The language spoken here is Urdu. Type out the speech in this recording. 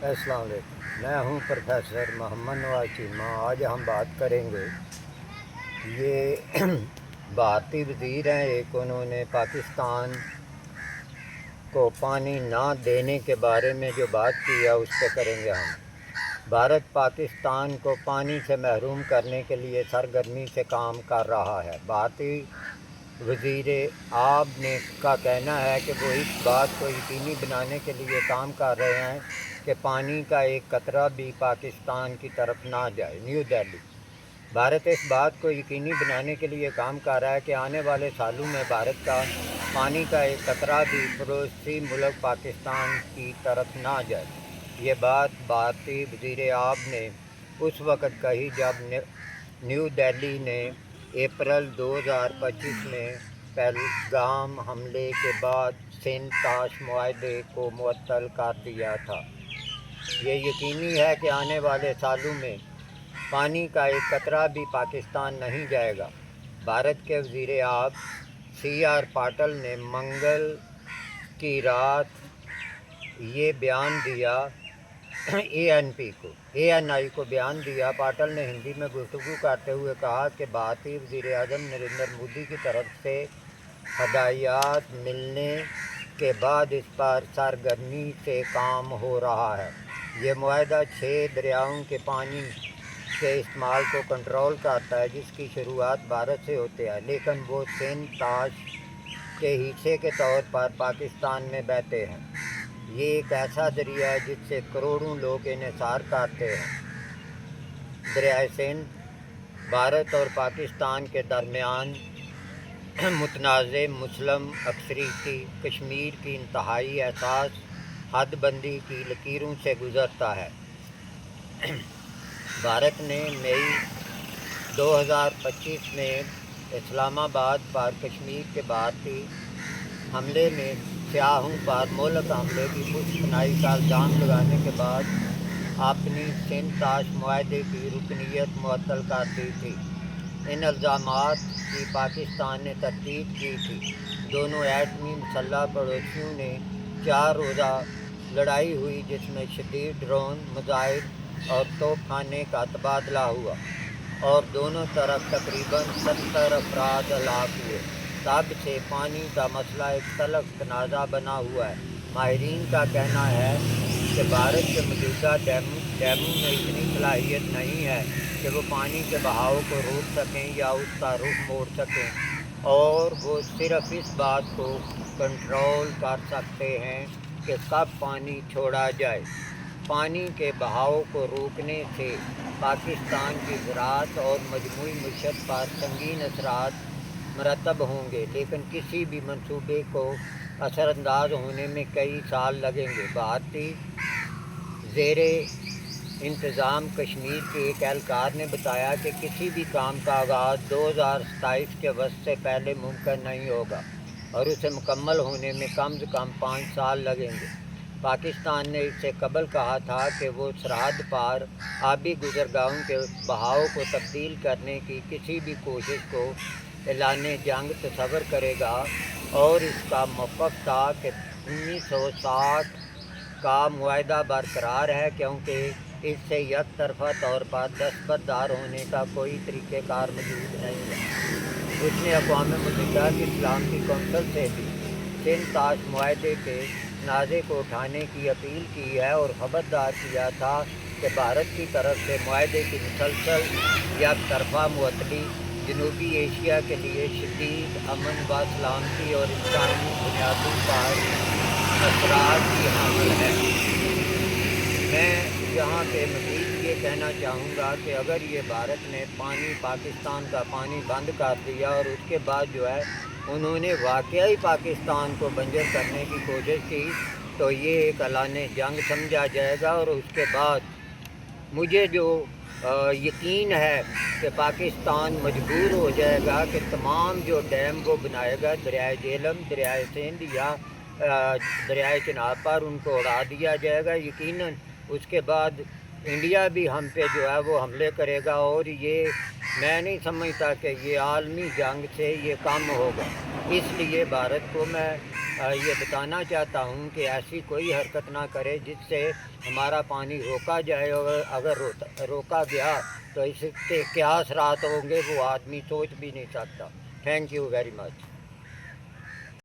السلام علیکم، میں ہوں پروفیسر محمد نواز چیمہ۔ آج ہم بات کریں گے، یہ بھارتی وزیر ہیں ایک، انہوں نے پاکستان کو پانی نہ دینے کے بارے میں جو بات کی ہے اس پہ کریں گے ہم۔ بھارت پاکستان کو پانی سے محروم کرنے کے لیے سرگرمی سے کام کر رہا ہے۔ بھارتی وزیر آب نے کا کہنا ہے کہ وہ اس بات کو یقینی بنانے کے لیے کام کر رہے ہیں کہ پانی کا ایک قطرہ بھی پاکستان کی طرف نہ جائے۔ نیو دہلی۔ بھارت اس بات کو یقینی بنانے کے لیے کام کر رہا ہے کہ آنے والے سالوں میں بھارت کا پانی کا ایک قطرہ بھی پڑوسی ملک پاکستان کی طرف نہ جائے۔ یہ بات بھارتی وزیر آب نے اس وقت کہی جب نیو دہلی نے اپریل 2025 میں پہلگام حملے کے بعد سندھ تاش معاہدے کو معطل کر دیا تھا۔ یہ یقینی ہے کہ آنے والے سالوں میں پانی کا ایک قطرہ بھی پاکستان نہیں جائے گا۔ بھارت کے وزیر آب سی آر پاٹل نے منگل کی رات یہ بیان دیا اے این آئی کو بیان دیا۔ پاٹل نے ہندی میں گفتگو کرتے ہوئے کہا کہ بھارتی وزیر اعظم نریندر مودی کی طرف سے ہدایات ملنے کے بعد اس پر سرگرمی سے کام ہو رہا ہے۔ یہ معاہدہ 6 دریاؤں کے پانی کے استعمال کو کنٹرول کرتا ہے، جس کی شروعات بھارت سے ہوتی ہے، لیکن وہ سندھ تاش کے حصے کے طور پر پاکستان میں بہتے ہیں۔ یہ ایک ایسا دریا ہے جس سے کروڑوں لوگ انحصار کرتے ہیں۔ دریائے سندھ بھارت اور پاکستان کے درمیان متنازع مسلم اکثریتی کشمیر کی انتہائی حساس حد بندی کی لکیروں سے گزرتا ہے۔ بھارت نے مئی 2025 میں اسلام آباد پر کشمیر کے بھارتی حملے میں سیاحوں پر مہلک حملے کی پشت پناہی کا الزام لگانے کے بعد اپنی سندھ تاش معاہدے کی رکنیت معطل کر دی تھی۔ ان الزامات کی پاکستان نے تردید کی تھی۔ دونوں ایٹمی مسلح پڑوسیوں نے 4 روزہ لڑائی ہوئی، جس میں شدید ڈرون میزائل اور توپ خانے کا تبادلہ ہوا اور دونوں طرف تقریباً 70 افراد ہلاک ہوئے۔ تب سے پانی کا مسئلہ ایک تلخ تنازع بنا ہوا ہے۔ ماہرین کا کہنا ہے کہ بھارت کے موجودہ ڈیموں میں اتنی صلاحیت نہیں ہے کہ وہ پانی کے بہاؤ کو روک سکیں یا اس کا رخ موڑ سکیں، اور وہ صرف اس بات کو کنٹرول کر سکتے ہیں کہ کب پانی چھوڑا جائے۔ پانی کے بہاؤ کو روکنے سے پاکستان کی زراعت اور مجموعی معیشت پر سنگین اثرات مرتب ہوں گے، لیکن کسی بھی منصوبے کو اثر انداز ہونے میں کئی سال لگیں گے۔ بھارتی زیر انتظام کشمیر کے ایک اہلکار نے بتایا کہ کسی بھی کام کا آغاز 2027 کے وسط سے پہلے ممکن نہیں ہوگا اور اسے مکمل ہونے میں کم از کم 5 سال لگیں گے۔ پاکستان نے اس سے قبل کہا تھا کہ وہ سرحد پار آبی گزرگاہوں کے بہاؤ کو تبدیل کرنے کی کسی بھی کوشش کو اعلان جنگ تصور کرے گا، اور اس کا موقف تھا کہ 1960 کا معاہدہ برقرار ہے، کیونکہ اس سے یک طرفہ طور پر دستبردار ہونے کا کوئی طریقہ کار موجود نہیں ہے۔ اس نے اقوام متحدہ کی سلامتی کونسل سے بھی سندھ تاش معاہدے کے تنازع کو اٹھانے کی اپیل کی ہے اور خبردار کیا تھا کہ بھارت کی طرف سے معاہدے کی مسلسل یک طرفہ معطلی جنوبی ایشیا کے لیے شدید امن و سلامتی اور انسانی بنیادوں پر اثرات کی حامل ہے۔ میں یہاں پہ مزید یہ کہنا چاہوں گا کہ اگر یہ بھارت نے پاکستان کا پانی بند کر دیا اور اس کے بعد جو ہے انہوں نے واقعی پاکستان کو بنجر کرنے کی کوشش کی، تو یہ ایک اعلان جنگ سمجھا جائے گا، اور اس کے بعد مجھے جو یقین ہے کہ پاکستان مجبور ہو جائے گا کہ تمام جو ڈیم وہ بنائے گا دریائے جہلم، دریائے سندھ یا دریائے چناب پر، ان کو اڑا دیا جائے گا یقیناً۔ اس کے بعد انڈیا بھی ہم پہ جو ہے وہ حملے کرے گا، اور یہ میں نہیں سمجھتا کہ یہ عالمی جنگ سے یہ کم ہوگا۔ اس لیے بھارت کو میں یہ بتانا چاہتا ہوں کہ ایسی کوئی حرکت نہ کرے جس سے ہمارا پانی روکا جائے، اور اگر روکا گیا تو اس کے کیا اثرات ہوں گے وہ آدمی سوچ بھی نہیں سکتا۔ Thank you very much.